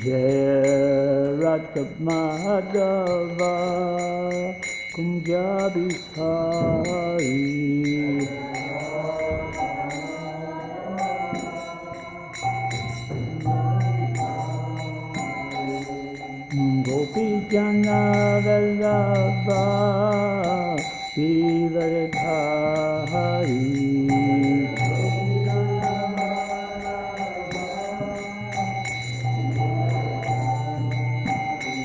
Jaya Radha Madhava Kunja Bihari Gopi Jana Vallabha Giridhari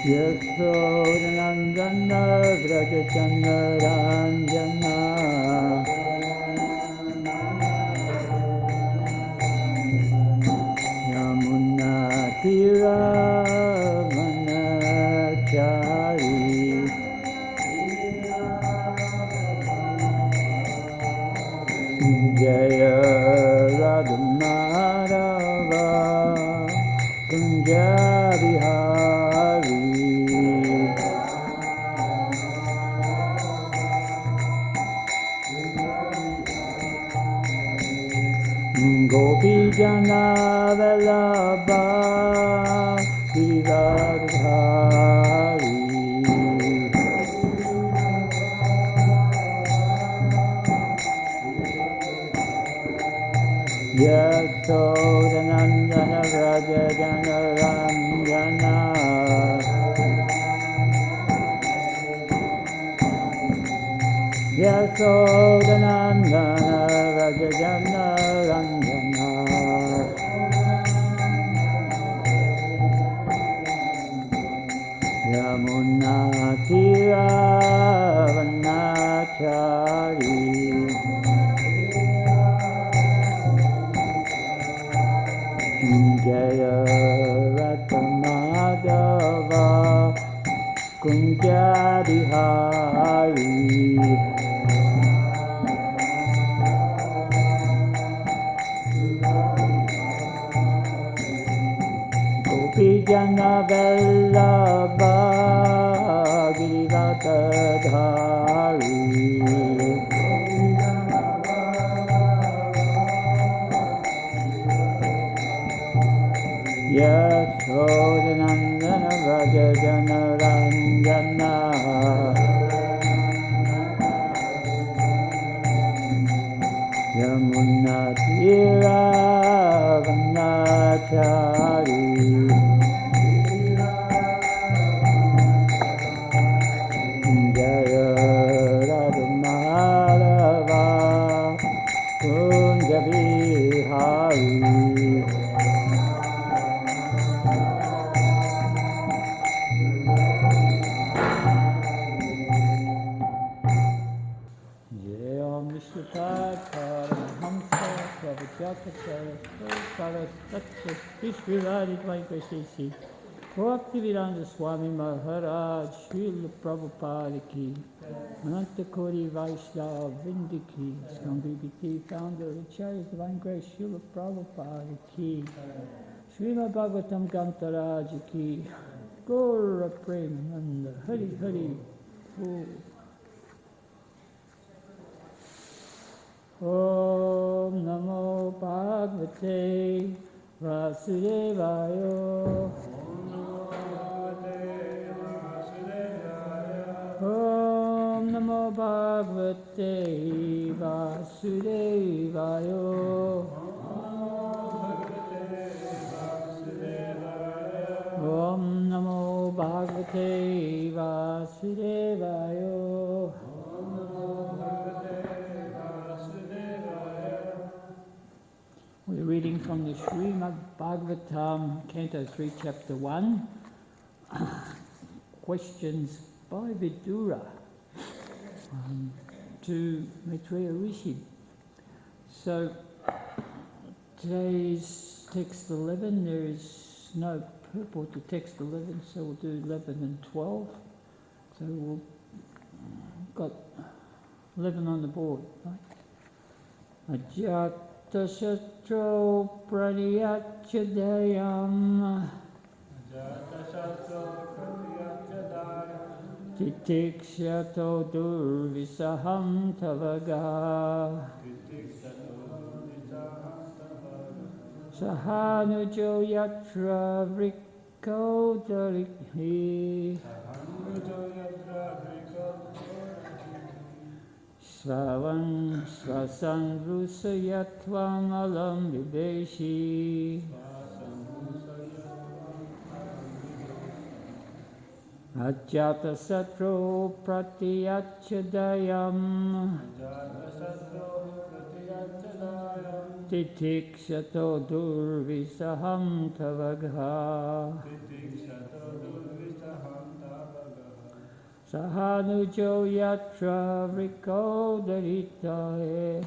Yasodhanandana Vrajachandaranjana Yamuna Tiramanachari Jaya Radhamadava Kunja Bihari Gopi Jana Vallabha Giridhari Yasodhanandana Vrajachandaranjana Yasodhanandana Vrajachandaranjana Yamuna Tiravanachari Jaya Radha Madhava Kunja Bihari Gopi Jana Vallabha Giridhari Yasodhanandana Vrajachandaranjana Yamuna Tiravanachari Jaya Radhamadhava Kunja Bihari Bhaktivedanta Swami Maharaj, Srila Prabhupada ki, Ananta Kori Vaishnava Vrinda ki, ISKCON BBT founder, Acharya Divine Grace, Srila Prabhupada ki, Srimad Bhagavatam Gantaraja ki, Gaura Premananda, Hari Hari, Om Namo Bhagavate Vasudevaya. Om Namo Bhagavate Vasudevaya. Om Namo Bhagavate Vasudevaya. We're reading from the Srimad Bhagavatam, Canto 3, Chapter 1. Questions by Vidura to Maitreya Rishi. So today's text 11, there is no purport to text 11, so we'll do 11 and 12. So we've got 11 on the board, right? Ajata Shatro Praniyachadayam Titikshato Durvisaham Tavaga Sahanujo yatra vriko darihi. Swavan swasan rusayatvam alam videshi. Ajata satro pratiyachadayam. Titiksato durvisaham tavagha. Sahanujo yatra vriko daritae.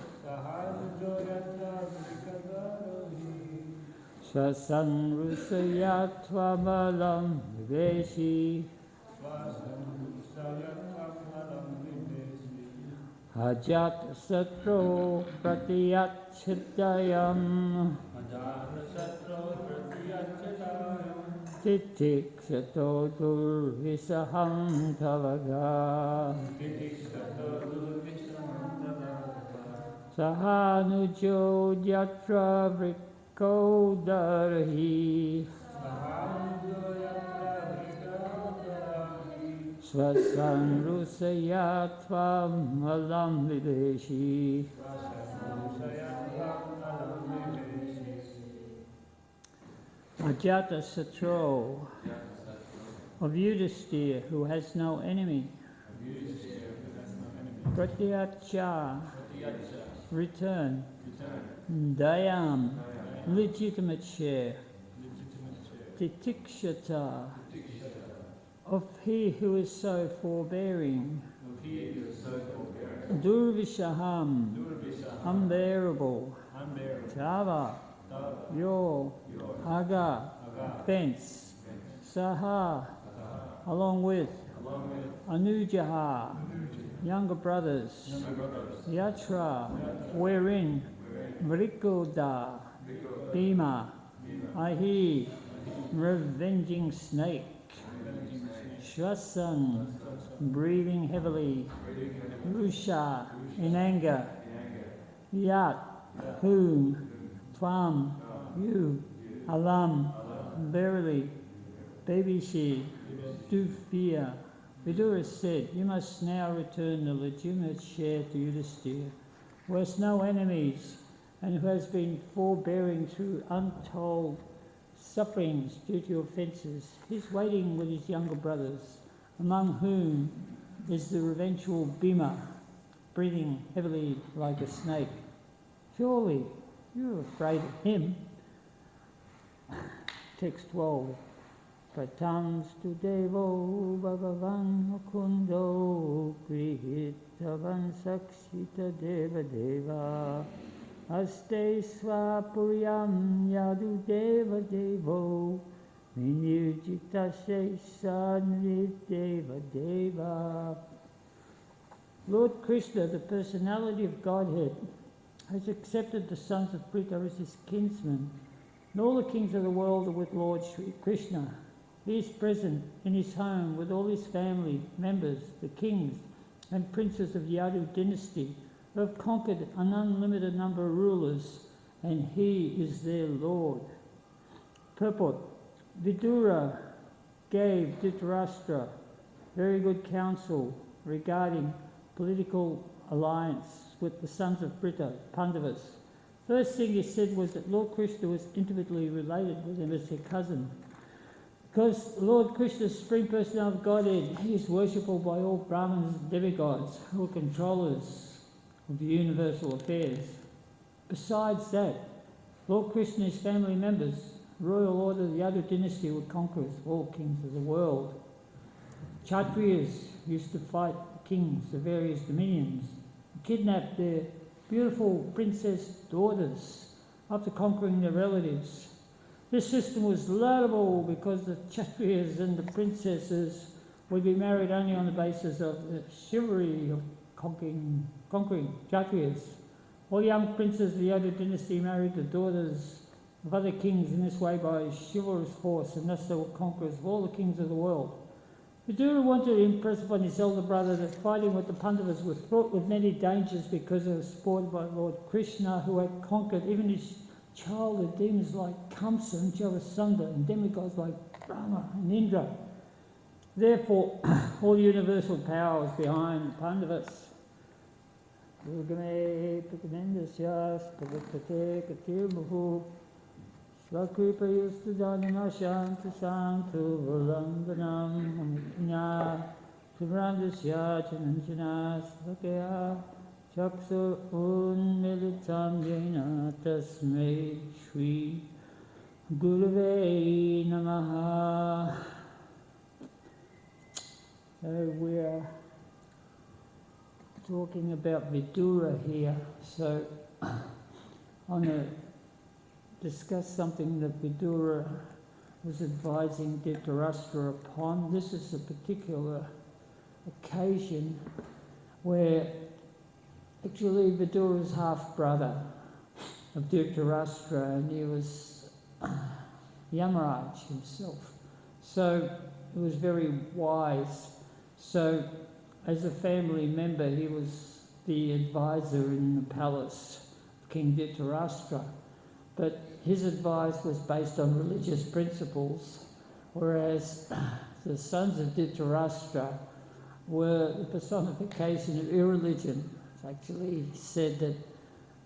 Swasan rusayatvam alam videshi. Ajat satro pratiyachitayam. Titik sato durvisaham tavaga. Sahanujo yatra vriko darhi. Swasan rusayatvam alam videshi. Ajata Satro of Yudhisthira, who has no enemy. Pratyacha, return. Dayam, legitimate share. Titikshata, of he who is so forbearing. Durvishaham, unbearable. Tava, your. Aga, fence. Saha, along with. Anujaha, younger brothers. Yatra, wherein. Vrikoda, Bhima, Ahi, revenging snake. Shvasan, breathing heavily. Rusha, in anger. Yat, whom. Tvam, you. Alam, verily. Babishi, do fear. Vidura said, you must now return the legitimate share to Yudhisthira, who has no enemies and who has been forbearing through untold sufferings due to offences. He's waiting with his younger brothers, among whom is the revengeful Bhima, breathing heavily like a snake. Surely you're afraid of him. Text 12. Pratams tu devo bhagavan mukundo prihitavan sakshita deva deva aste swapuryam yadu deva devo vinirjita shesha deva deva. Lord Krishna, the personality of Godhead, has accepted the sons of Pritha as his kinsmen, and all the kings of the world are with Lord Sri Krishna. He is present in his home with all his family members, the kings and princes of Yadu dynasty, who have conquered an unlimited number of rulers, and he is their Lord. Purport. Vidura gave Dhritarashtra very good counsel regarding political alliance with the sons of Pritha, Pandavas. First thing he said was that Lord Krishna was intimately related with him as their cousin. Because Lord Krishna's Supreme Personality of Godhead, he is worshipable by all Brahmins and demigods who are controllers of the universal affairs. Besides that, Lord Krishna and his family members, royal order of the Yadu dynasty, were conquerors of all kings of the world. Kshatriyas used to fight the kings of various dominions, and kidnap their beautiful princess daughters after conquering their relatives. This system was laudable because the Kshatriyas and the princesses would be married only on the basis of the chivalry of conquering Kshatriyas. All young princes of the Yadu dynasty married the daughters of other kings in this way by chivalrous force, and thus they were conquerors of all the kings of the world. Vidura wanted to impress upon his elder brother that fighting with the Pandavas was fraught with many dangers because they were supported by Lord Krishna, who had conquered even his child of demons like Kamsa and Jarasandha, and demigods like Brahma and Indra. Therefore, all universal power is behind the Pandavas. Durgame Pikadendasyas Pavakate Katirmuhu Svakripa Yustajanina Shantu Santu Valandanam Amutnya Shivrandasya Chananjana Svakaya Chaksu Unmilitam Jena Tasmei Shri Gurave Namaha. So we're talking about Vidura here. So I want to discuss something that Vidura was advising Dhritarashtra upon. This is a particular occasion where actually Vidura's half-brother of Dhritarashtra, and he was Yamaraj himself. So he was very wise. So as a family member, he was the advisor in the palace of King Dhritarashtra. But his advice was based on religious principles, whereas the sons of Dhritarashtra were the personification of irreligion. It's actually said that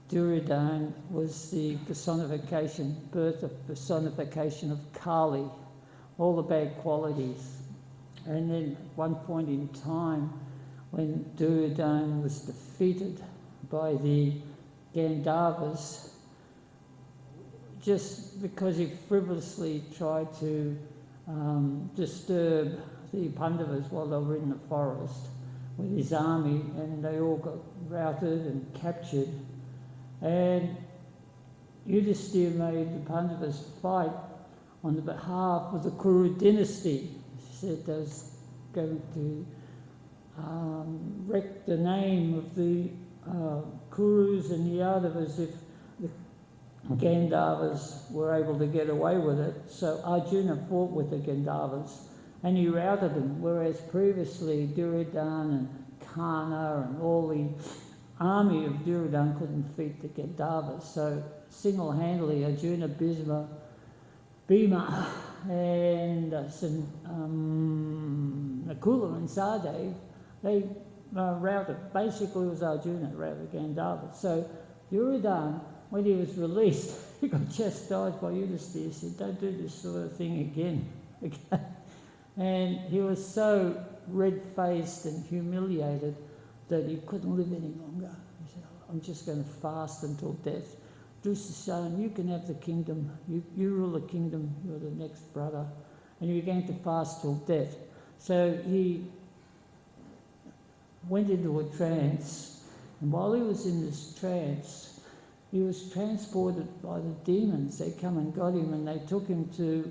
Duryodhana was the personification of Kali, all the bad qualities. And then at one point in time, when Duryodhana was defeated by the Gandharvas, just because he frivolously tried to disturb the Pandavas while they were in the forest with his army, and they all got routed and captured. And Yudhisthira made the Pandavas fight on the behalf of the Kuru dynasty. He said they was going to wreck the name of the Kurus and the Yadavas if the Gandharvas were able to get away with it. So Arjuna fought with the Gandharvas and he routed them, whereas previously Duryodhana and Karna and all the army of Duryodhana couldn't defeat the Gandharvas. So single-handedly Arjuna, Bhima and Nakula and Sahadev, they routed. Basically it was Arjuna that routed the Gandharvas. So Duryodhana, when he was released, he got chastised by Yudhisthira. He said, don't do this sort of thing again. And he was so red-faced and humiliated that he couldn't live any longer. He said, I'm just going to fast until death. Dushasana, you can have the kingdom. You rule the kingdom. You're the next brother. And you're going to fast till death. So he went into a trance. And while he was in this trance, he was transported by the demons. They come and got him, and they took him to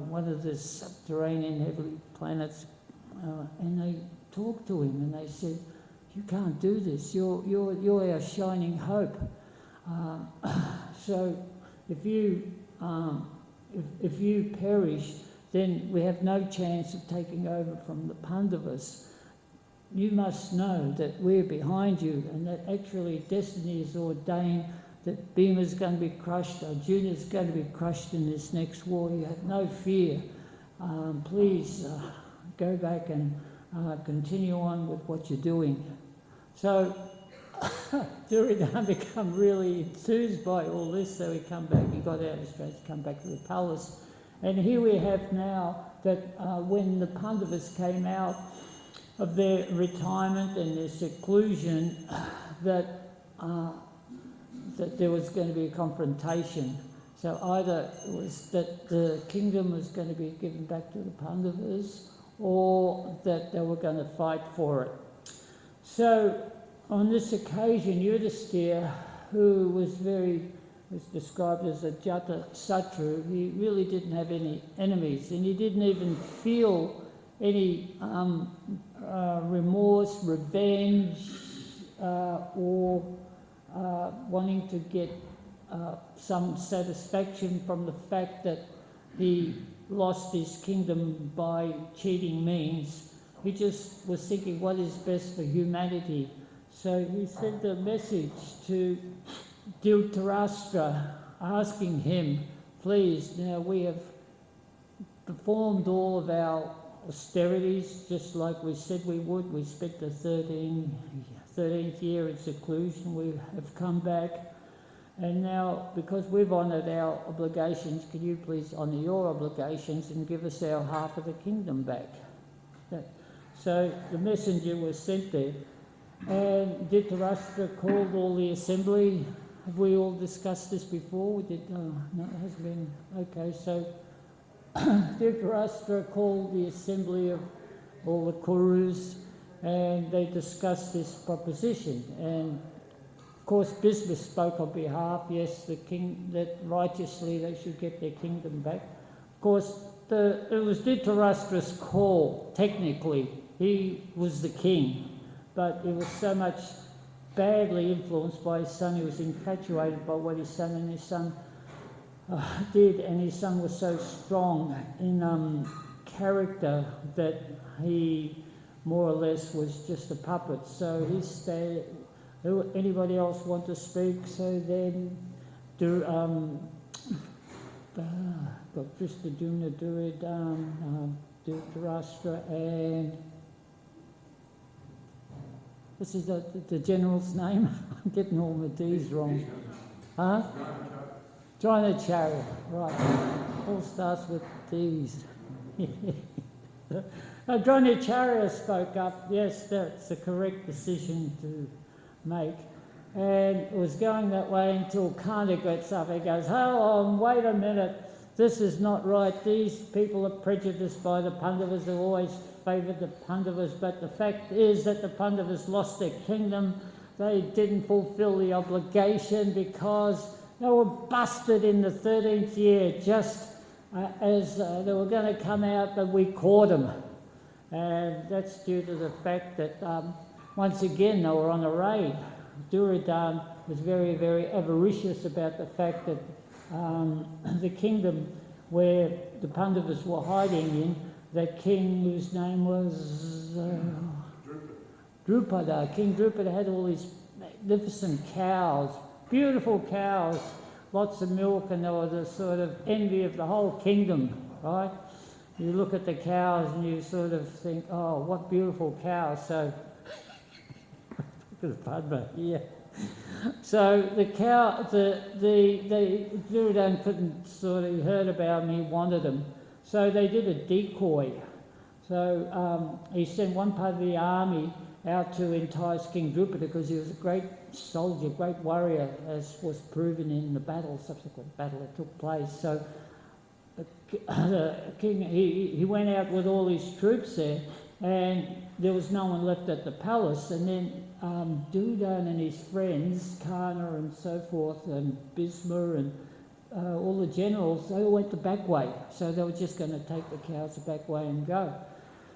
one of the subterranean heavenly planets, and they talked to him, and they said, "You can't do this. You're our shining hope. So if you perish, then we have no chance of taking over from the Pandavas. You must know that we're behind you, and that actually destiny is ordained that Bhima's going to be crushed, Arjuna's going to be crushed in this next war. You have no fear. Please go back and continue on with what you're doing." So Duryodhana became really enthused by all this, so he got out of his trance, come back to the palace. And here we have now that when the Pandavas came out of their retirement and their seclusion, that there was going to be a confrontation. So either it was that the kingdom was going to be given back to the Pandavas, or that they were going to fight for it. So on this occasion, Yudhisthira, who was described as a Jata Satru, he really didn't have any enemies, and he didn't even feel any remorse, revenge, or wanting to get some satisfaction from the fact that he lost his kingdom by cheating means. He just was thinking what is best for humanity. So he sent a message to Dhritarashtra asking him, please, now we have performed all of our austerities just like we said we would. We spent the 13th year in seclusion. We have come back. And now, because we've honoured our obligations, can you please honour your obligations and give us our half of the kingdom back? So the messenger was sent there. And Dhritarashtra called all the assembly. Have we all discussed this before? We did. Oh, no, it hasn't been. Okay, so Dhritarashtra called the assembly of all the Kurus, and they discussed this proposition. And of course, Bhisma spoke on behalf. Yes, the king, that righteously they should get their kingdom back. Of course, it was Dhritarashtra's call. Technically, he was the king. But it was so much badly influenced by his son. He was infatuated by what his son and his son did, and his son was so strong in character that he more or less was just a puppet. So he stayed. Anybody else want to speak? So then, Drishtadyumna, Dhritarashtra, and this is the general's name. I'm getting all the D's wrong. Huh? Dronacharya, right. All starts with D's. Dronacharya spoke up. Yes, that's the correct decision to make. And it was going that way until Kanda gets up. He goes, hold on, wait a minute. This is not right. These people are prejudiced by the Pandavas. They've always favoured the Pandavas, but the fact is that the Pandavas lost their kingdom. They didn't fulfil the obligation because they were busted in the 13th year just as they were going to come out, but we caught them. And that's due to the fact that once again they were on a raid. Duryodhana was very, very avaricious about the fact that the kingdom where the Pandavas were hiding in, that king whose name was Drupada. King Drupada had all these magnificent cows, beautiful cows, lots of milk, and they were the sort of envy of the whole kingdom, right? You look at the cows and you sort of think, oh, what beautiful cows. So, look at the Padma here. So the cow, the Duryodhana couldn't sort of, he heard about them, he wanted them. So they did a decoy. So he sent one part of the army out to entice King Drupada because he was a great soldier, great warrior, as was proven in the battle, subsequent battle that took place. So the king, he went out with all his troops there, and there was no one left at the palace. And then Duryodhana and his friends, Karna and so forth, and Bhisma and all the generals, they all went the back way. So they were just going to take the cows the back way and go.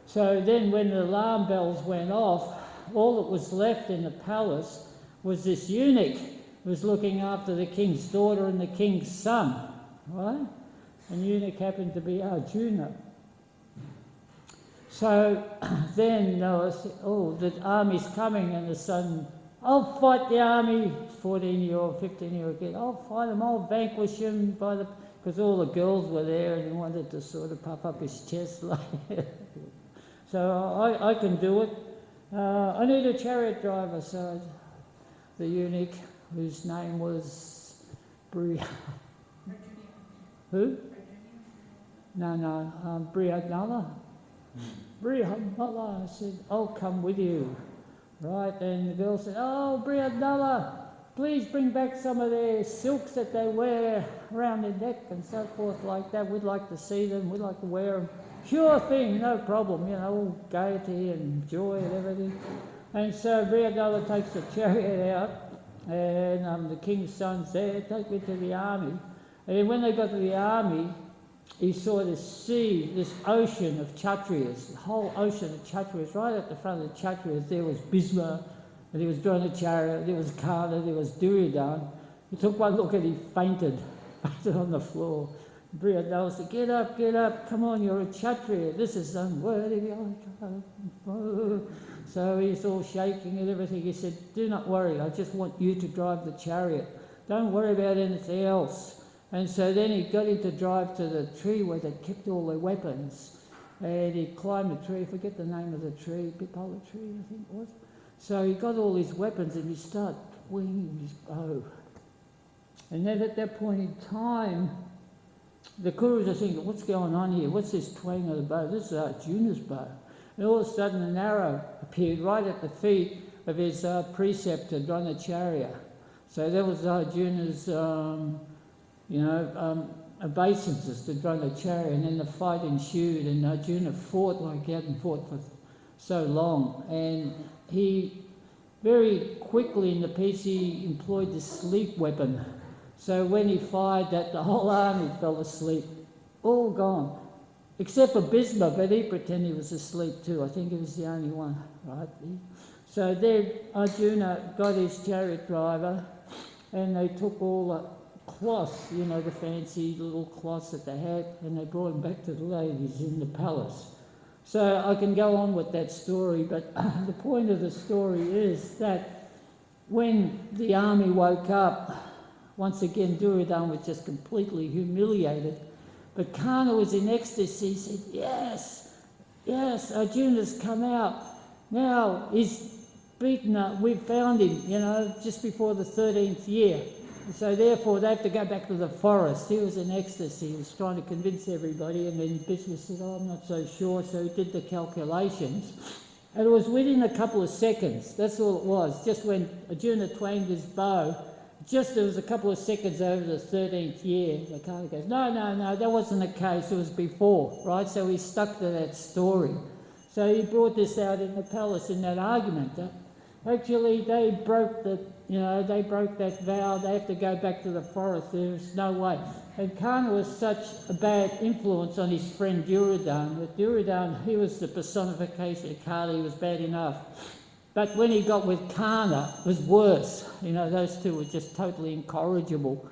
So then when the alarm bells went off, all that was left in the palace was this eunuch who was looking after the king's daughter and the king's son, right? And the eunuch happened to be Arjuna. So then the army's coming, and the son, I'll fight the army, 14-year-old, 15-year-old kid, I'll fight them, I'll vanquish him, because all the girls were there and he wanted to sort of puff up his chest like so I can do it. I need a chariot driver. So the eunuch, whose name was who? No, Brihadnala. Brihadnala. I said, I'll come with you. Right, and the girl said, oh, Brihadnala, please bring back some of their silks that they wear around their neck and so forth like that. We'd like to see them, we'd like to wear them. Sure thing, no problem, all gaiety and joy and everything. And so Brihadnala takes the chariot out, and the king's son's there, take me to the army. And then when they got to the army, he saw this sea, this ocean of Kshatriyas, the whole ocean of Kshatriyas. Right at the front of the Kshatriyas, there was Bhisma, and there was Dronacharya, there was Karna, there was Duryodhana. He took one look and he fainted on the floor. Brihadnala said, get up, come on, you're a Kshatriya, this is unworthy. So he's all shaking and everything. He said, do not worry, I just want you to drive the chariot. Don't worry about anything else. And so then he got him to drive to the tree where they kept all their weapons. And he climbed the tree, I forget the name of the tree, Bipolar tree, I think it was. So he got all his weapons and he started swinging his bow. And then at that point in time, the Kurus are thinking, what's going on here? What's this twang of the bow? This is Arjuna's bow. And all of a sudden an arrow appeared right at the feet of his preceptor, Dronacharya. So that was Arjuna's, obeisances to Dronacharya, and then the fight ensued, and Arjuna fought like he hadn't fought for so long. And he very quickly in the piece he employed the sleep weapon. So when he fired that, the whole army fell asleep, all gone. Except for Bhisma, but he pretended he was asleep too. I think he was the only one, right? So then Arjuna got his chariot driver, and they took all the cloths, the fancy little cloths that they had, and they brought them back to the ladies in the palace. So I can go on with that story, but the point of the story is that when the army woke up, once again Duryodhana was just completely humiliated. But Karna was in ecstasy. He said, yes, Arjuna's come out. Now he's beaten up. We've found him, just before the 13th year. So therefore they have to go back to the forest. He was in ecstasy. He was trying to convince everybody. And then Bhisma said, I'm not so sure. So he did the calculations. And it was within a couple of seconds. That's all it was. Just when Arjuna twanged his bow, there was a couple of seconds over the 13th year. The Karna goes, no, that wasn't the case. It was before, right? So he stuck to that story. So he brought this out in the palace in that argument. Actually, they broke that vow. They have to go back to the forest. There's no way. And Karna was such a bad influence on his friend Duryodhana. But Duryodhana, he was the personification of Kali. He was bad enough. But when he got with Karna, it was worse. Those two were just totally incorrigible.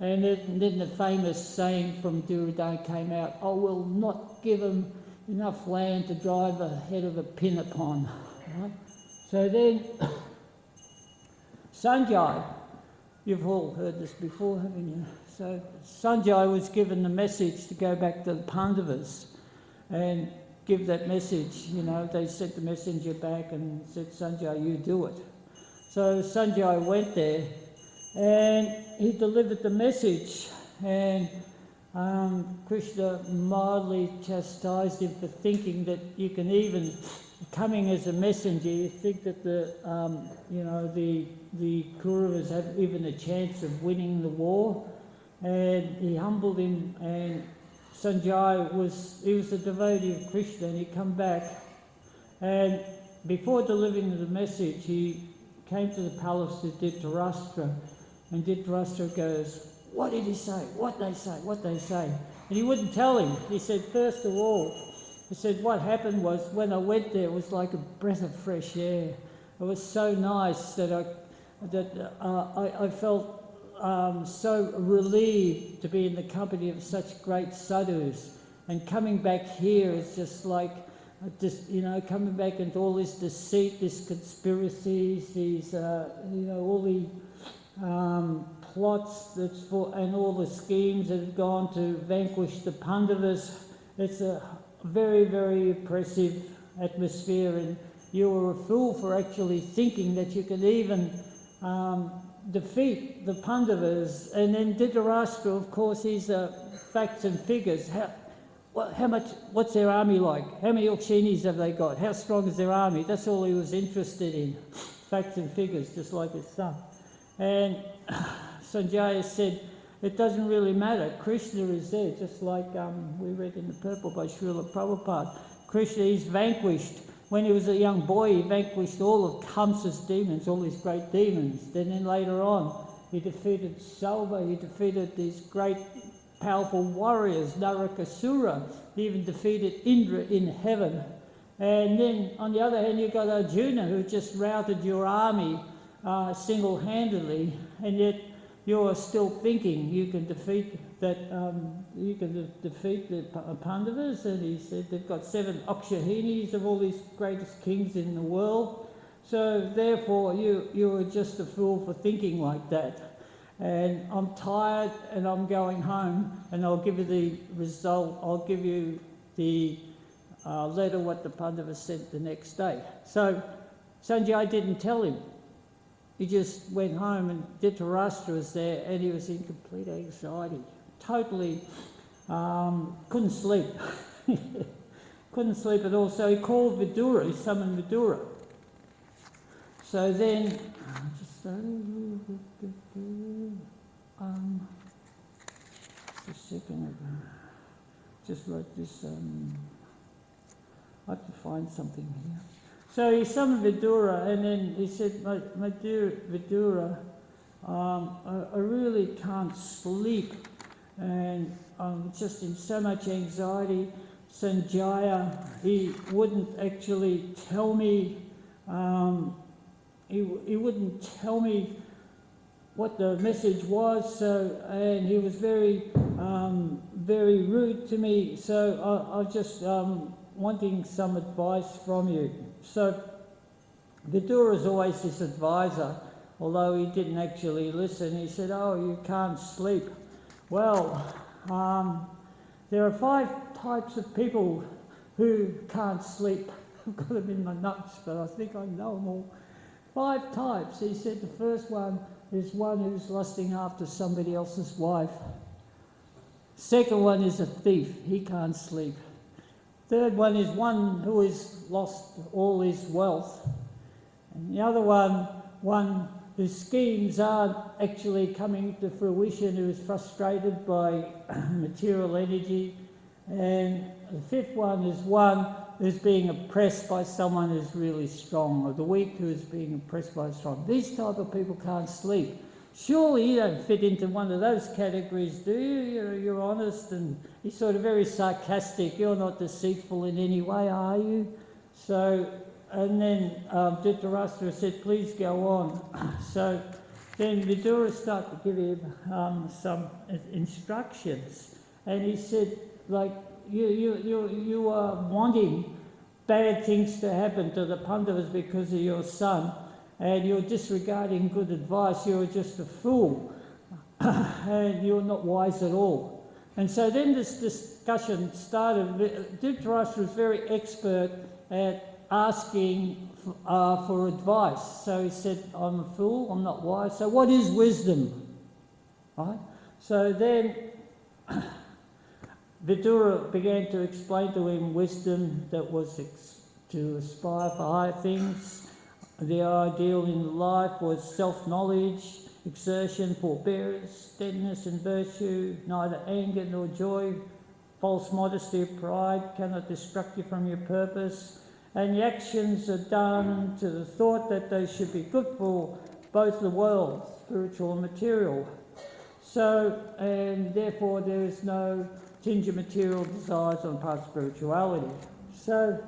And then the famous saying from Duryodhana came out, I will not give him enough land to drive a head of a pin upon. Right? So then, Sanjay, you've all heard this before, haven't you? So Sanjay was given the message to go back to the Pandavas and give that message. They sent the messenger back and said, Sanjay, you do it. So Sanjay went there and he delivered the message, and Krishna mildly chastised him for thinking that you can even, coming as a messenger, you think that the Kauravas have even a chance of winning the war. And he humbled him, and Sanjay was a devotee of Krishna, and he come back, and before delivering the message, he came to the palace to Dhritarashtra, and Dhritarashtra goes, what did he say? What they say? And he wouldn't tell him. He said, first of all, he said, what happened was when I went there, it was like a breath of fresh air. It was so nice that I felt so relieved to be in the company of such great sadhus, and coming back here is just like, coming back into all this deceit, these conspiracies, these, all the plots and all the schemes that have gone to vanquish the Pandavas. It's a very, very oppressive atmosphere, and you were a fool for actually thinking that you could even defeat the Pandavas. And then Dhritarashtra, of course, he's facts and figures. What's their army like? How many Ukshinis have they got? How strong is their army? That's all he was interested in, facts and figures, just like his son. And Sanjaya said, it doesn't really matter. Krishna is there, just like we read in the Purple by Srila Prabhupada. Krishna is vanquished. When he was a young boy, he vanquished all of Kamsa's demons, all these great demons. Then later on, he defeated Salva, he defeated these great powerful warriors, Narakasura. He even defeated Indra in heaven. And then, on the other hand, you've got Arjuna, who just routed your army single-handedly, and yet you're still thinking you can defeat that. You can defeat the Pandavas, and he said they've got 7 Akshahinis of all these greatest kings in the world. So therefore, you were just a fool for thinking like that. and I'm tired and I'm going home, and I'll give you the result, I'll give you the letter what the Pandava sent the next day. So Sanjay didn't tell him. He just went home, and Dhritarashtra was there, and he was in complete anxiety. Totally couldn't sleep. Couldn't sleep at all. So he called Vidura, he summoned Vidura. So then, just a second, just wrote this, I have to find something here. So he summoned Vidura, and then he said, my dear Vidura, I really can't sleep, and I'm just in so much anxiety. Sanjaya, he wouldn't actually tell me, he wouldn't tell me what the message was, and he was very rude to me, so I just wanting some advice from you. So Vidura is always his advisor, although he didn't actually listen. He said, oh, you can't sleep. Well, there are 5 types of people who can't sleep. I've got them in my notes, but I think I know them all. 5 types. He said the first one is one who's lusting after somebody else's wife. Second one is a thief. He can't sleep. Third one is one who has lost all his wealth. And the other one whose schemes aren't actually coming to fruition, who is frustrated by material energy. And the 5th one is one who's being oppressed by someone who's really strong, or the weak who is being oppressed by strong. These type of people can't sleep. Surely you don't fit into one of those categories, do you? You're honest, and you're sort of very sarcastic. You're not deceitful in any way, are you? So, and then Dhritarashtra said, please go on. So then Vidura started to give him some instructions, and he said, like, you are wanting bad things to happen to the Pandavas because of your son, and you're disregarding good advice. You're just a fool, and you're not wise at all. And so then this discussion started. Dhritarashtra was very expert at asking for advice. So he said, I'm a fool, I'm not wise. So what is wisdom? Right? So then Vidura began to explain to him wisdom that was to aspire for higher things. The ideal in life was self-knowledge, exertion, forbearance, steadiness and virtue, neither anger nor joy, false modesty or pride cannot distract you from your purpose, and the actions are done to the thought that they should be good for both the world, spiritual and material. So, and therefore there is no tinge of material desires on the part of spirituality. So,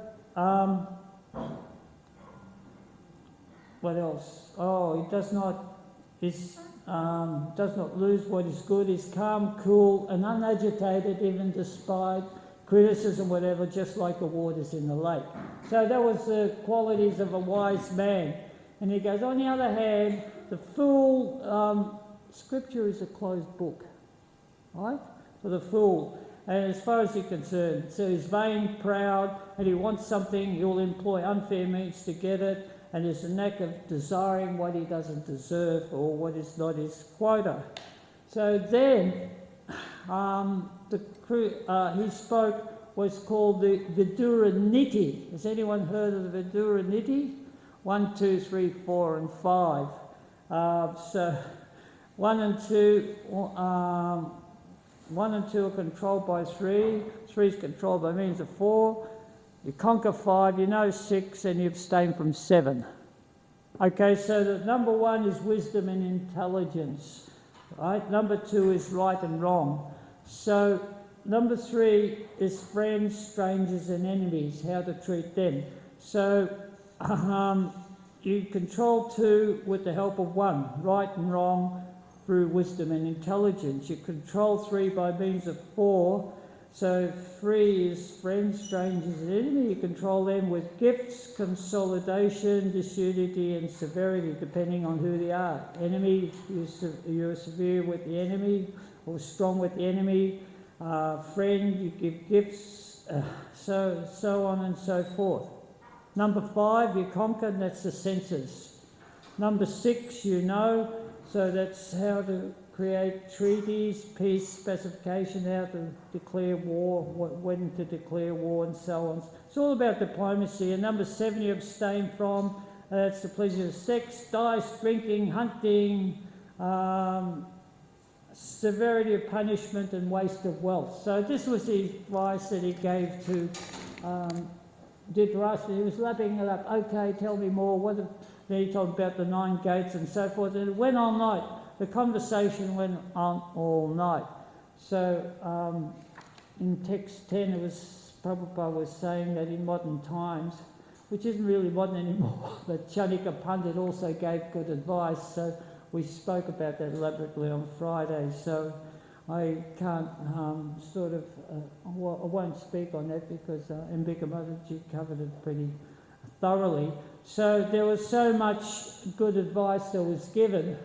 what else? Oh, he does not lose what is good. He's calm, cool, and unagitated, even despite criticism, whatever, just like the waters in the lake. So that was the qualities of a wise man. And he goes, on the other hand, the fool, scripture is a closed book, right? For the fool. And as far as he's concerned, so he's vain, proud, and he wants something, he'll employ unfair means to get it, and there's a knack of desiring what he doesn't deserve or what is not his quota. So then, he spoke was called the Vidura Niti. Has anyone heard of the Vidura Niti? 1, 2, 3, 4, and 5. So 1 and 2, 1 and 2 are controlled by 3. 3 is controlled by means of 4. You conquer 5, you know 6, and you abstain from 7. Okay, so the number 1 is wisdom and intelligence, right? Number 2 is right and wrong. So number 3 is friends, strangers, and enemies, how to treat them. So you control 2 with the help of 1, right and wrong, through wisdom and intelligence. You control 3 by means of 4, So 3 is friends, strangers, and enemy. You control them with gifts, consolidation, disunity, and severity, depending on who they are. Enemy, you're severe with the enemy, or strong with the enemy. Friend, you give gifts, so on and so forth. Number 5, you conquer, and that's the senses. Number 6, you know, so that's how to create treaties, peace, specification, how to declare war, when to declare war, and so on. It's all about diplomacy. And number 7, you abstain from, that's the pleasure of sex, dice, drinking, hunting, severity of punishment, and waste of wealth. So this was the advice that he gave to Dhritarashtra. He was lapping it up. Okay, tell me more. Then he told about the 9 gates and so forth. And it went all night. The conversation went on all night. So in text 10, Prabhupada was saying that in modern times, which isn't really modern anymore, but Chanika Pandit also gave good advice. So we spoke about that elaborately on Friday. So I can't I won't speak on that because Ambika Mataji covered it pretty thoroughly. So there was so much good advice that was given,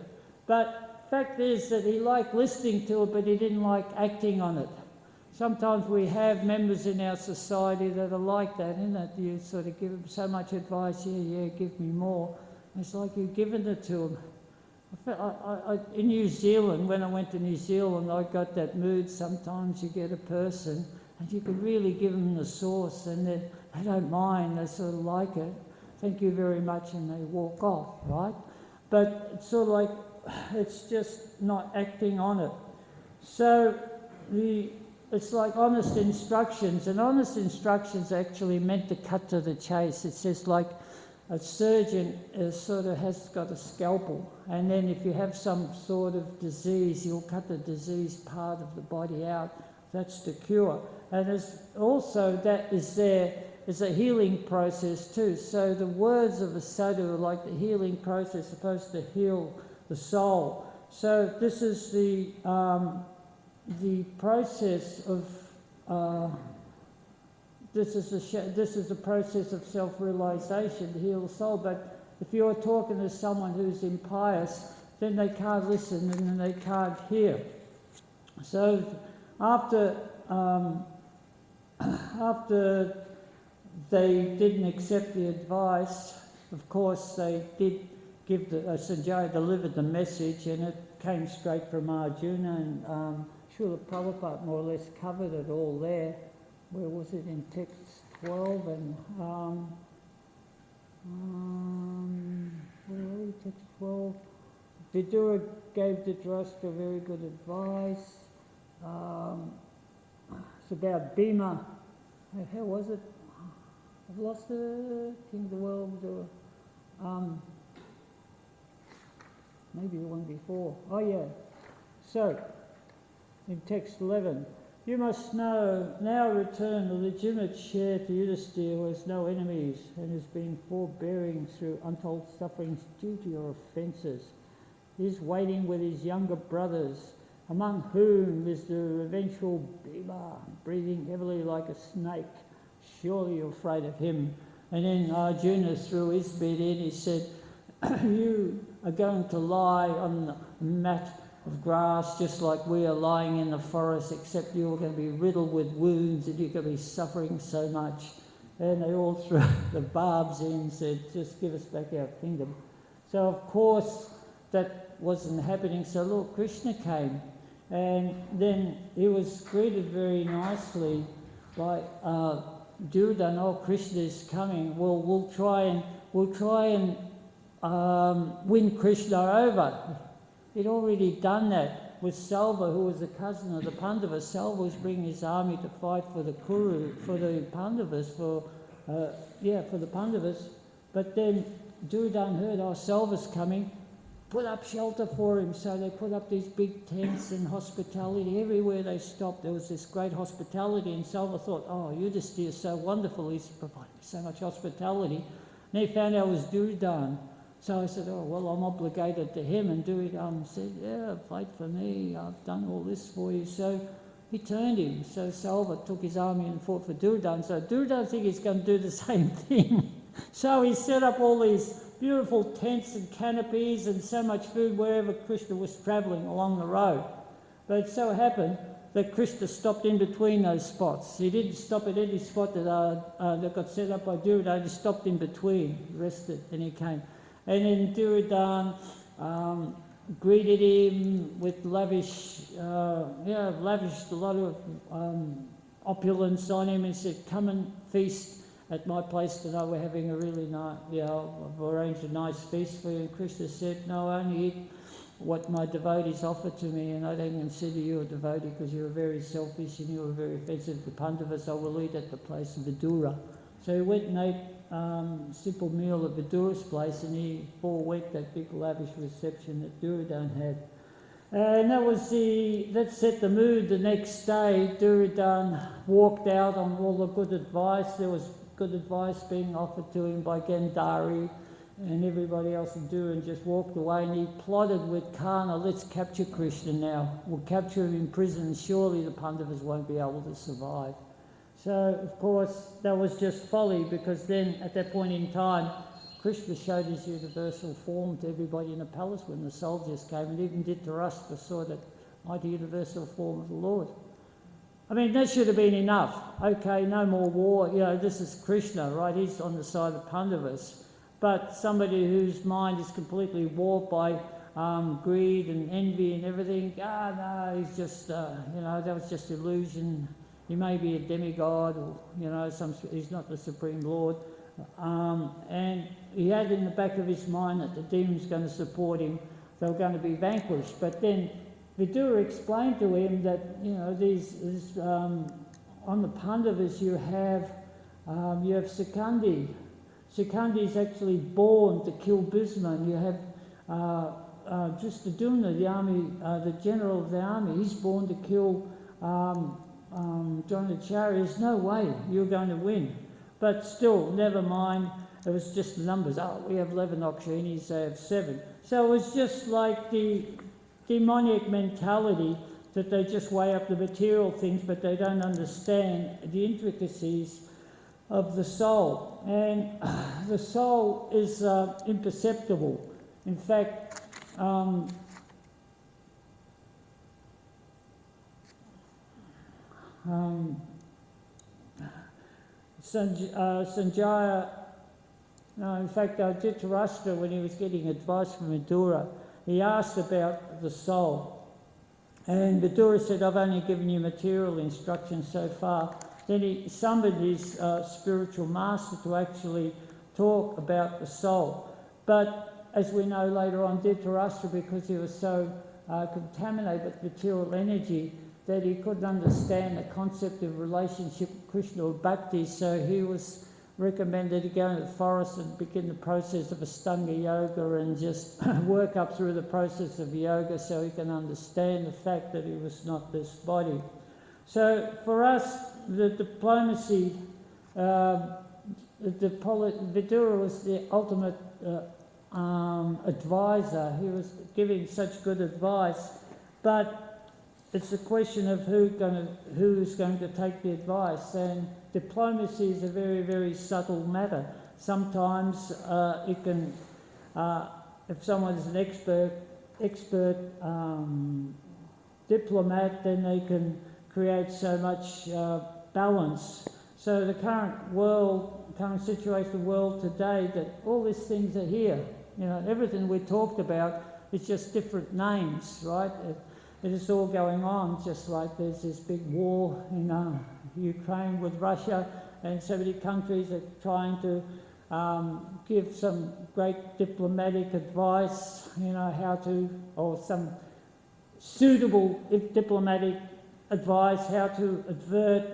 but the fact is that he liked listening to it, but he didn't like acting on it. Sometimes we have members in our society that are like that, isn't it? You sort of give them so much advice, yeah, give me more. It's like you've given it to them. In New Zealand, when I went to New Zealand, I got that mood. Sometimes you get a person and you can really give them the sauce and they don't mind, they sort of like it. Thank you very much, and they walk off, right? But it's sort of like, it's just not acting on it. So it's like honest instructions, and honest instructions are actually meant to cut to the chase. It's just like a surgeon has got a scalpel, and then if you have some sort of disease, you'll cut the disease part of the body out. That's the cure. And there's also that is there is a healing process too. So the words of the sadhu are like the healing process, supposed to heal the soul. So this is the process of this is a process of self-realization to heal the soul. But if you're talking to someone who's impious, then they can't listen and then they can't hear. So after they didn't accept the advice, of course they did give Sanjaya delivered the message, and it came straight from Arjuna, and Srila Prabhupada more or less covered it all there. Where was it? In text 12 and where are we? Text 12. Vidura gave Dhritarashtra very good advice. It's about Bhima. How was it? I've lost the King of the World. Maybe the one before. Oh yeah. So, in text 11, you must know, now return the legitimate share to Yudhisthira, who has no enemies and has been forbearing through untold sufferings due to your offences. He is waiting with his younger brothers, among whom is the revengeful Bhima, breathing heavily like a snake. Surely you're afraid of him. And then Arjuna threw his bit in. He said, you are going to lie on the mat of grass just like we are lying in the forest, except you're going to be riddled with wounds and you're going to be suffering so much. And they all threw the barbs in and said, just give us back our kingdom. So of course that wasn't happening. So Lord Krishna came, and then he was greeted very nicely by Duryodhana. Oh, Krishna is coming. Well, we'll try and win Krishna over. He'd already done that with Salva, who was a cousin of the Pandavas. Salva was bringing his army to fight for the Kuru, for the Pandavas, for the Pandavas. But then Duryodhana heard, oh, Salva's coming, put up shelter for him. So they put up these big tents and hospitality. Everywhere they stopped, there was this great hospitality. And Salva thought, oh, Yudhisthira is so wonderful. He's providing so much hospitality. And he found out it was Duryodhana. So I said, oh, well, I'm obligated to him. And Duryodhana said, yeah, fight for me. I've done all this for you. So he turned him. So Salva took his army and fought for Duryodhana. So Duryodhana think he's going to do the same thing. So he set up all these beautiful tents and canopies and so much food wherever Krishna was travelling along the road. But it so happened that Krishna stopped in between those spots. He didn't stop at any spot that got set up by Duryodhana. He stopped in between, rested, and he came. And then Duryodhana greeted him with lavished a lot of opulence on him and said, "Come and feast at my place tonight. We're having a really nice, I've arranged a nice feast for you." And Krishna said, "No, I only eat what my devotees offer to me, and I don't consider you a devotee because you are very selfish and you are very offensive to Pandavas. I will eat at the place of Vidura." So he went and ate simple meal at Vidura's place, and he forewent that big lavish reception that Duryodhana had. And that set the mood. The next day, Duryodhana walked out on all the good advice. There was good advice being offered to him by Gandhari and everybody else in Dura, and just walked away, and he plotted with Karna, "Let's capture Krishna now. We'll capture him in prison, and surely the Pandavas won't be able to survive." So, of course, that was just folly, because then, at that point in time, Krishna showed his universal form to everybody in the palace when the soldiers came, and even Dhritarashtra saw that mighty universal form of the Lord. I mean, that should have been enough. Okay, no more war. This is Krishna, right? He's on the side of Pandavas. But somebody whose mind is completely warped by greed and envy and everything, no, he's just, that was just illusion. He may be a demigod, or, he's not the Supreme Lord. And he had in the back of his mind that the demons going to support him. They were going to be vanquished. But then Vidura explained to him that, on the Pandavas you have Sikandi. Sikandi is actually born to kill Bhisma. And you have Drishtadyumna, the army, the general of the army. He's born to kill Dronacharya. There's no way you're going to win. But still, never mind. It was just the numbers. We have 11 Akshinis, they have 7. So it was just like the demonic mentality that they just weigh up the material things, but they don't understand the intricacies of the soul. And the soul is imperceptible. In fact, Sanjaya, Dhritarashtra, when he was getting advice from Vidura, he asked about the soul. And Vidura said, "I've only given you material instructions so far." Then he summoned his spiritual master to actually talk about the soul. But as we know later on, Dhritarashtra, because he was so contaminated with material energy, that he couldn't understand the concept of relationship with Krishna or bhakti, so he was recommended to go into the forest and begin the process of Ashtanga yoga and just work up through the process of yoga so he can understand the fact that he was not this body. So for us, the diplomacy, Vidura was the ultimate advisor. He was giving such good advice, but it's a question of who's going to take the advice, and diplomacy is a very, very subtle matter. Sometimes it can, if someone is an expert diplomat, then they can create so much balance. So the current situation of the world today, that all these things are here. Everything we talked about is just different names, right? It is all going on, just like there's this big war in Ukraine with Russia, and so many countries are trying to give some great diplomatic advice, or some suitable diplomatic advice, how to avert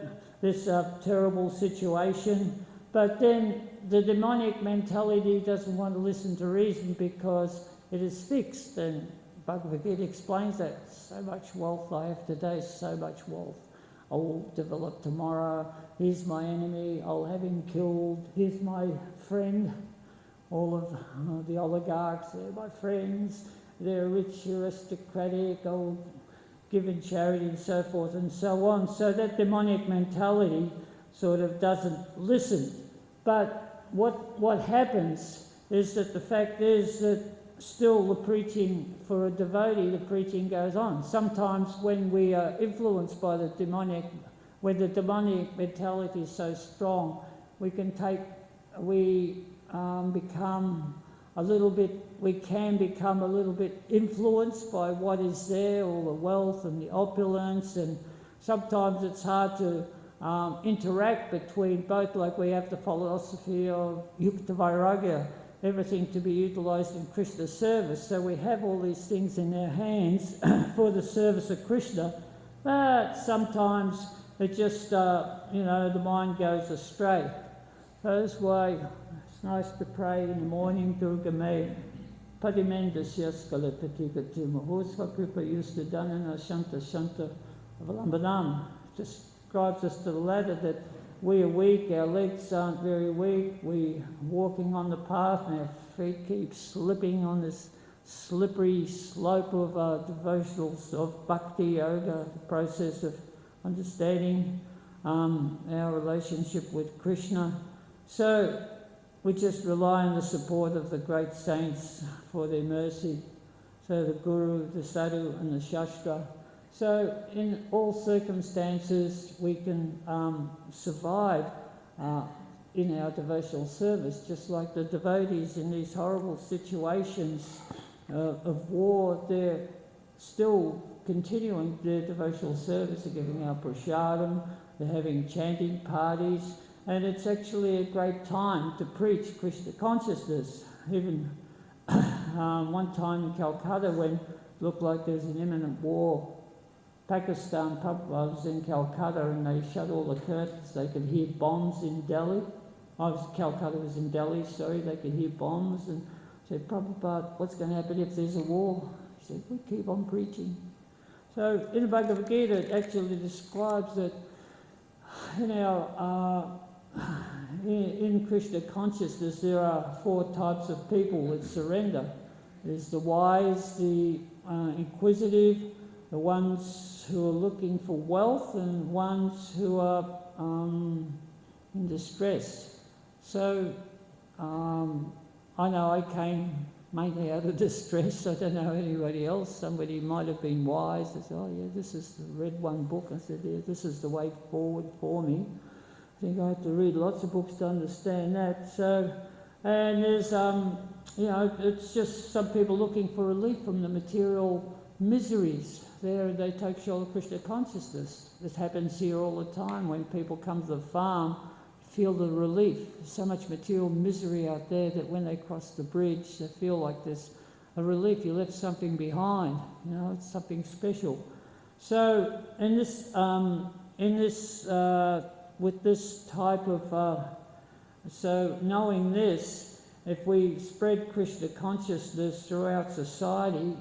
this terrible situation. But then the demonic mentality doesn't want to listen to reason because it is fixed, and Bhagavad Gita explains that. So much wealth I have today, so much wealth I will develop tomorrow. Here's my enemy, I'll have him killed. Here's my friend. All of the oligarchs, they're my friends. They're rich, aristocratic, old given charity and so forth and so on. So that demonic mentality sort of doesn't listen. But what happens is that the fact is that still the preaching, for a devotee, the preaching goes on. Sometimes when we are influenced by the demonic, when the demonic mentality is so strong, we can become a little bit influenced by what is there, all the wealth and the opulence, and sometimes it's hard to interact between both, like we have the philosophy of Yukta Vairagya, everything to be utilised in Krishna's service. So we have all these things in our hands for the service of Krishna, but sometimes it just, the mind goes astray. So that's why it's nice to pray in the morning, Durga Me, Padimendasya Skalapatika Mahusva Kripa Yusta Dhanana Shanta Shanta Avalambanam. Describes us to the ladder that we are weak, our legs aren't very weak, we're walking on the path and our feet keep slipping on this slippery slope of devotionals, of bhakti yoga, the process of understanding our relationship with Krishna. So we just rely on the support of the great saints for their mercy. So the Guru, the Sadhu and the Shastra. So in all circumstances we can survive in our devotional service, just like the devotees in these horrible situations of war. They're still continuing their devotional service, they're giving out prasadam, they're having chanting parties, and it's actually a great time to preach Krishna consciousness. Even one time in Calcutta, when it looked like there's an imminent war, Pakistan, Prabhu was in Calcutta and they shut all the curtains. They could hear bombs in Delhi. Calcutta was in Delhi, sorry, they could hear bombs, and said, Prabhupada, what's going to happen if there's a war? He said, we keep on preaching. So in the Bhagavad Gita it actually describes that in Krishna consciousness there are 4 types of people with surrender. There's the wise, the inquisitive, the ones who are looking for wealth, and ones who are in distress. So I know I came mainly out of distress. I don't know anybody else. Somebody might have been wise. They said, oh yeah, this is, read one book. I said, yeah, this is the way forward for me. I think I have to read lots of books to understand that. So, and there's, it's just some people looking for relief from the material miseries. There they take Srila Krishna consciousness. This happens here all the time when people come to the farm, feel the relief. There's so much material misery out there that when they cross the bridge, they feel like there's a relief. You left something behind, it's something special. So with this type of, so knowing this, if we spread Krishna consciousness throughout society,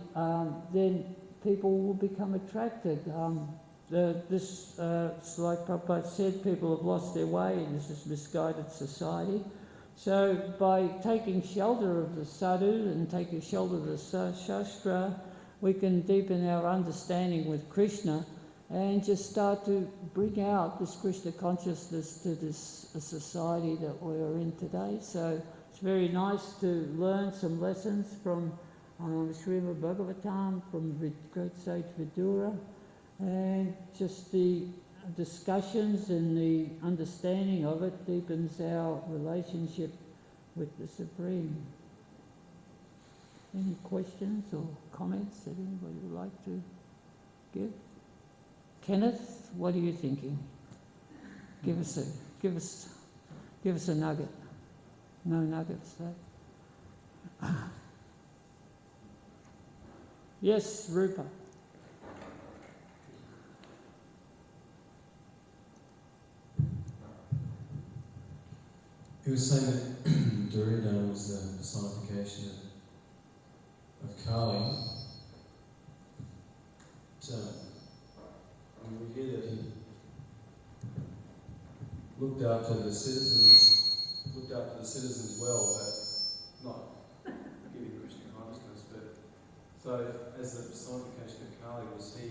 then people will become attracted. It's like Prabhupada said, people have lost their way in this misguided society. So by taking shelter of the sadhu and taking shelter of the shastra, we can deepen our understanding with Krishna and just start to bring out this Krishna consciousness to this society that we're in today. So it's very nice to learn some lessons from Srimad Bhagavatam, from the great sage Vidura, and just the discussions and the understanding of it deepens our relationship with the Supreme. Any questions or comments that anybody would like to give? Kenneth, what are you thinking? Give us a nugget. No nuggets, though. Yes, Rupa. He was saying that Durga was the personification of Kali. We hear that he looked after the citizens well, but not giving Krishna consciousness. But so, as the personification of Kali, was he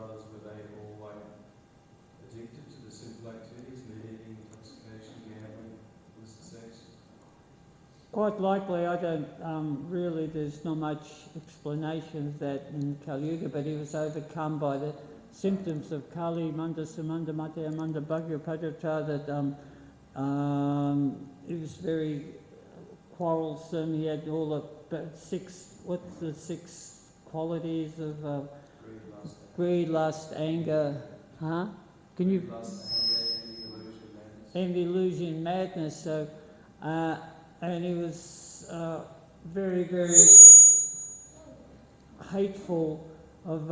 brothers, were they all like addicted to the simple activities, eating, intoxication, gambling, illicit sex? Quite likely, I don't really, there's not much explanation of that in Kali Yuga, but he was overcome by the symptoms of Kali, Manda, Samanda, Mata, Manda, Bhagya, Padata, that he was very quarrelsome. He had all the what's the 6 qualities of greed, lust, anger, huh? Can you? Greed, lust, anger, envy, illusion, madness. So, and he was very, very hateful of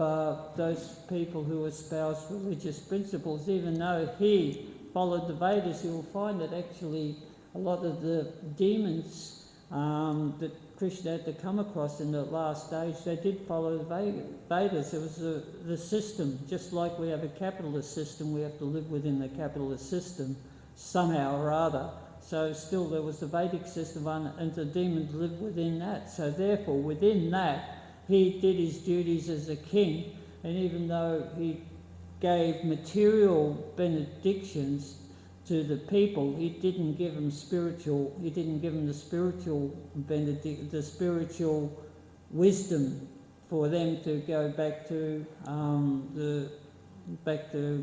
those people who espoused religious principles. Even though he followed the Vedas, you will find that actually a lot of the demons that Krishna had to come across in the last stage, they did follow the Vedas. It was the system. Just like we have a capitalist system, we have to live within the capitalist system somehow or other. So still there was the Vedic system, and the demons lived within that. So therefore, within that, he did his duties as a king, and even though he gave material benedictions to the people, he didn't give them spiritual. He didn't give them the spiritual the spiritual wisdom for them to go back to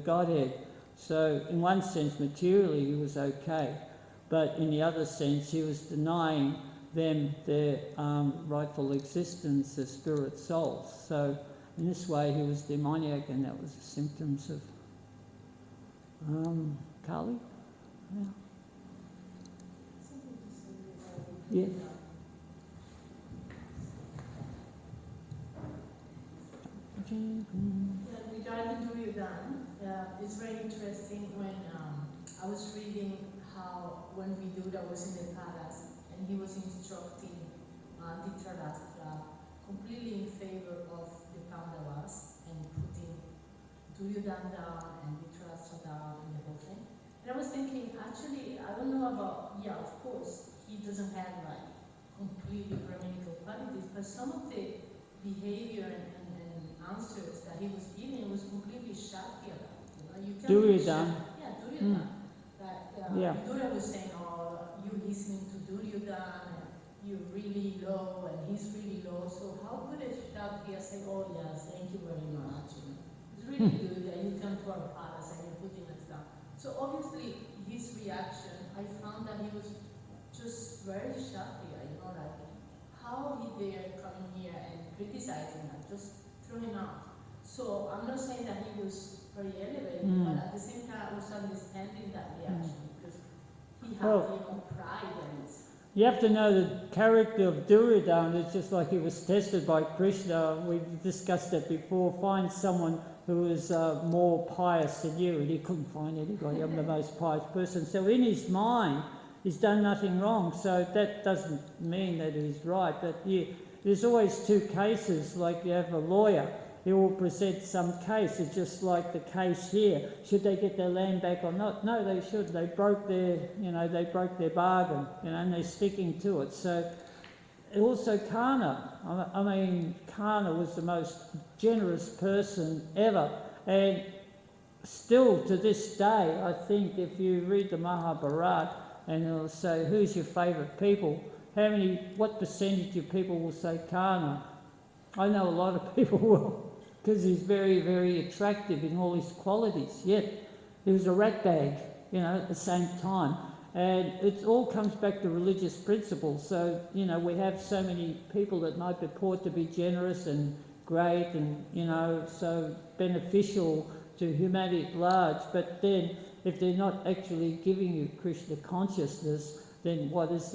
Godhead. So in one sense, materially, he was okay, but in the other sense, he was denying them their rightful existence as spirit souls. So in this way, he was demoniac, and that was the symptoms of Kali. Yeah. Regarding Duryodhana, it's very interesting when I was reading how when Vidura was in the palace and he was instructing Dhritarashtra completely in favor of the Pandavas and putting Duryodhana down and Dhritarashtra down and the whole thing. And I was thinking, actually, I don't know about, yeah, of course, he doesn't have like completely Brahminical qualities, but some of the behavior and answers that he was giving was completely Kshatriya. Duryodhana. Yeah, Duryodhana. Yeah. Vidura was saying, oh, you're listening to Duryodhana, and you're really low, and he's really low, so how could a Kshatriya say, oh yes, thank you very much, it's really good that you come to our palace and you're putting us down. So obviously, his reaction, I found that he was just very Kshatriya, like, how he dare coming here and criticizing us, just threw him out. So I'm not saying that he was very elevated, but at the same time I was understanding that reaction because he had pride and it's... You have to know the character of Duryodhana is just like he was tested by Krishna. We've discussed that before. Find someone who is more pious than you, and he couldn't find anybody. I'm the most pious person. So in his mind, he's done nothing wrong. So that doesn't mean that he's right. But there's always two cases. Like you have a lawyer, he will present some case. It's just like the case here. Should they get their land back or not? No, they should. They broke their bargain, and they're sticking to it. So also Karna. I mean, Karna was the most generous person ever. And still to this day, I think if you read the Mahabharata and it'll say, who's your favourite people? What percentage of people will say Karna? I know a lot of people will, because he's very, very attractive in all his qualities. Yet he was a ratbag, at the same time. And it all comes back to religious principles. So, we have so many people that might purport to be generous and great and, so beneficial to humanity at large. But then, if they're not actually giving you Krishna consciousness, then what is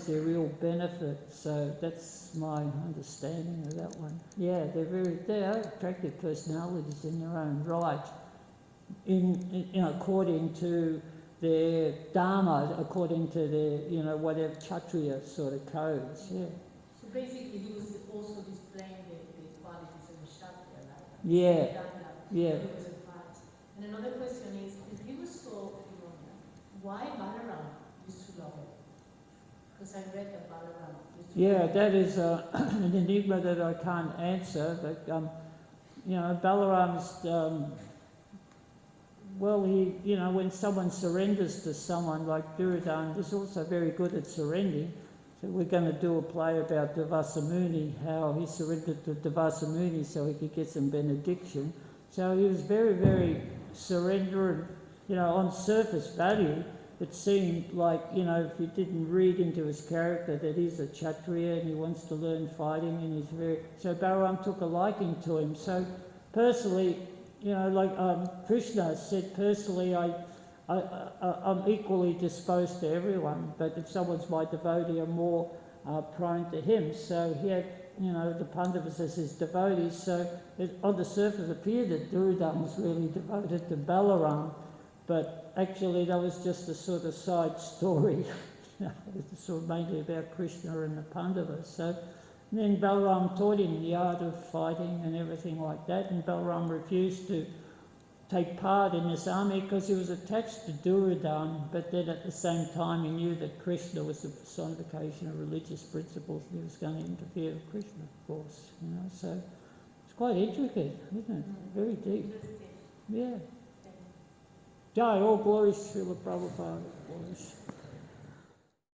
their real benefit? So that's my understanding of that one. Yeah, they are attractive personalities in their own right, according to their dharma, according to their whatever Kshatriya sort of codes. Yeah. So basically, he was also displaying the qualities of the Kshatriya, right? Yeah. Yeah. He was advanced. And another question is, if he was so why Balaram used to love him? Because I read that Balaram used to love him. That is an enigma that I can't answer, but Balaram's, when someone surrenders to someone like Duryodhana, is also very good at surrendering. So we're going to do a play about Devasa Muni, how he surrendered to Devasa Muni so he could get some benediction. So he was very, very surrendering. On surface value, it seemed like, if you didn't read into his character that he's a Kshatriya and he wants to learn fighting and he's very... So Balaram took a liking to him. So personally, Krishna said, personally, I'm equally disposed to everyone, but if someone's my devotee, I'm more prone to him. So he had, the Pandavas as his devotees. So on the surface it appeared that Duryodhana was really devoted to Balaram, but actually that was just a sort of side story. It was sort of mainly about Krishna and the Pandavas. So then Balaram taught him the art of fighting and everything like that, and Balaram refused to take part in this army because he was attached to Duryodhana, but then at the same time he knew that Krishna was the personification of religious principles and he was going to interfere with Krishna, of course, so it's quite intricate, isn't it? Very deep. Yeah. Jai, all glories to Srila Prabhupada. Glories.